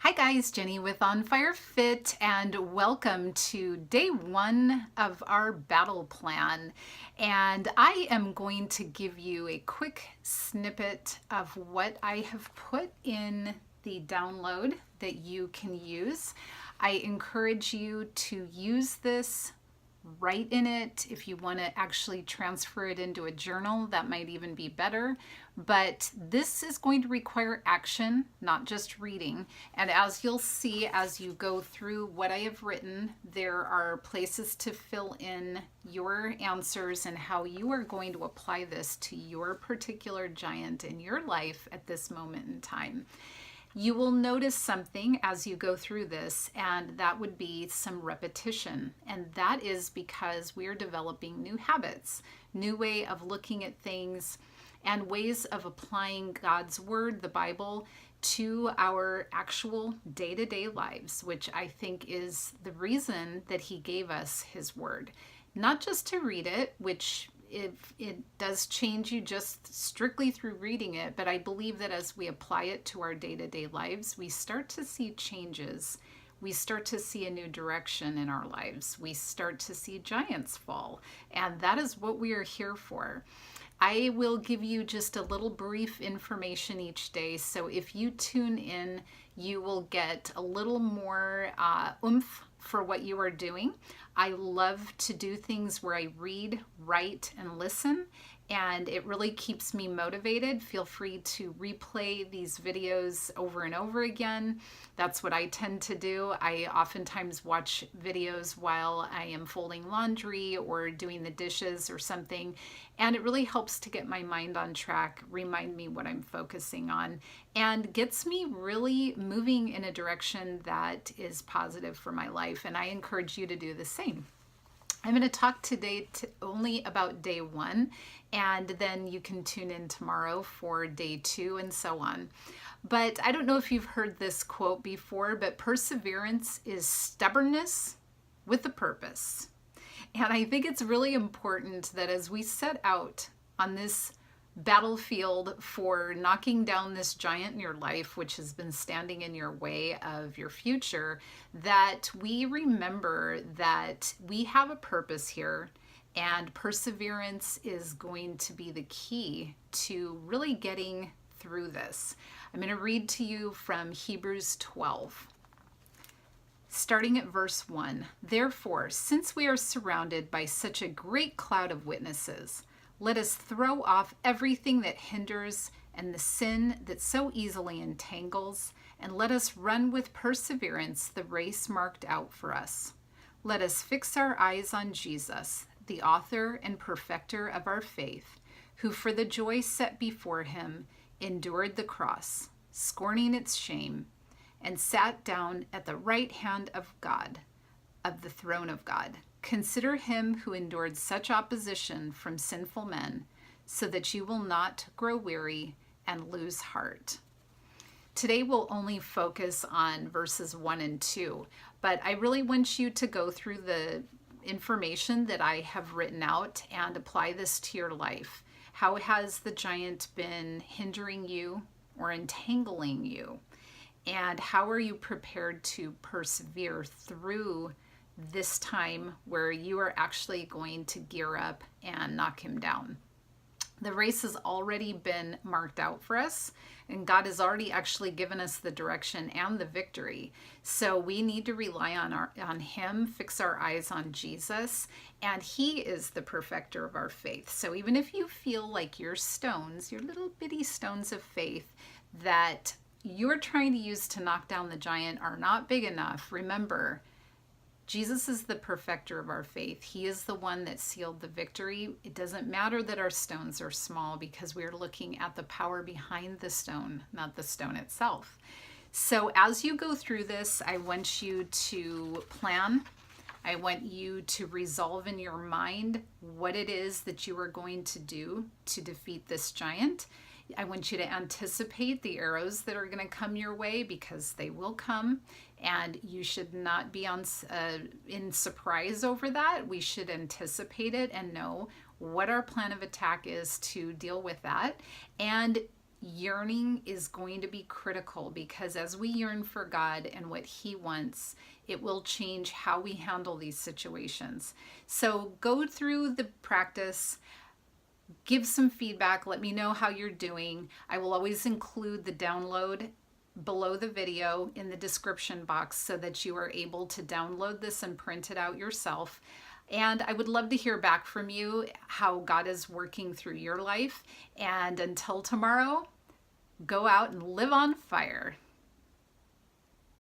Hi guys, Jenny with On Fire Fit, and welcome to day one of our battle plan. And I am going to give you a quick snippet of what I have put in the download that you can use. I encourage you to use this, write in it. If you want to actually transfer it into a journal, that might even be better. But this is going to require action, not just reading. And as you'll see as you go through what I have written, there are places to fill in your answers and how you are going to apply this to your particular giant in your life at this moment in time. You will notice something as you go through this, and that would be some repetition. And that is because we're developing new habits, new way of looking at things, and ways of applying God's Word, the Bible, to our actual day-to-day lives, which I think is the reason that He gave us His Word. Not just to read it, which if it does change you just strictly through reading it, but I believe that as we apply it to our day-to-day lives, we start to see changes. We start to see a new direction in our lives. We start to see giants fall, and that is what we are here for. I will give you just a little brief information each day, so if you tune in, you will get a little more oomph for what you are doing. I love to do things where I read, write, and listen, and it really keeps me motivated. Feel free to replay these videos over and over again. That's what I tend to do. I oftentimes watch videos while I am folding laundry or doing the dishes or something, and it really helps to get my mind on track, remind me what I'm focusing on, and gets me really moving in a direction that is positive for my life, and I encourage you to do the same. I'm going to talk today only about day one, and then you can tune in tomorrow for day two and so on. But I don't know if you've heard this quote before, but perseverance is stubbornness with a purpose. And I think it's really important that as we set out on this battlefield for knocking down this giant in your life, which has been standing in your way of your future, that we remember that we have a purpose here, and perseverance is going to be the key to really getting through this. I'm going to read to you from Hebrews 12. Starting at verse 1, "Therefore, since we are surrounded by such a great cloud of witnesses, let us throw off everything that hinders and the sin that so easily entangles, and let us run with perseverance the race marked out for us. Let us fix our eyes on Jesus, the author and perfecter of our faith, who for the joy set before him endured the cross, scorning its shame, and sat down at the right hand of God, of the throne of God. Consider him who endured such opposition from sinful men, so that you will not grow weary and lose heart." Today we'll only focus on verses 1 and 2, but I really want you to go through the information that I have written out and apply this to your life. How has the giant been hindering you or entangling you? And how are you prepared to persevere through this time where you are actually going to gear up and knock him down? The race has already been marked out for us, and God has already actually given us the direction and the victory. So we need to rely on him, fix our eyes on Jesus, and he is the perfecter of our faith. So even if you feel like your stones, your little bitty stones of faith that you're trying to use to knock down the giant are not big enough, remember, Jesus is the perfecter of our faith. He is the one that sealed the victory. It doesn't matter that our stones are small because we're looking at the power behind the stone, not the stone itself. So as you go through this, I want you to plan. I want you to resolve in your mind what it is that you are going to do to defeat this giant. I want you to anticipate the arrows that are going to come your way, because they will come, and you should not be in surprise over that. We should anticipate it and know what our plan of attack is to deal with that. And yearning is going to be critical, because as we yearn for God and what He wants, it will change how we handle these situations. So go through the practice, give some feedback, let me know how you're doing. I will always include the download below the video in the description box so that you are able to download this and print it out yourself. And I would love to hear back from you how God is working through your life. And until tomorrow, go out and live on fire.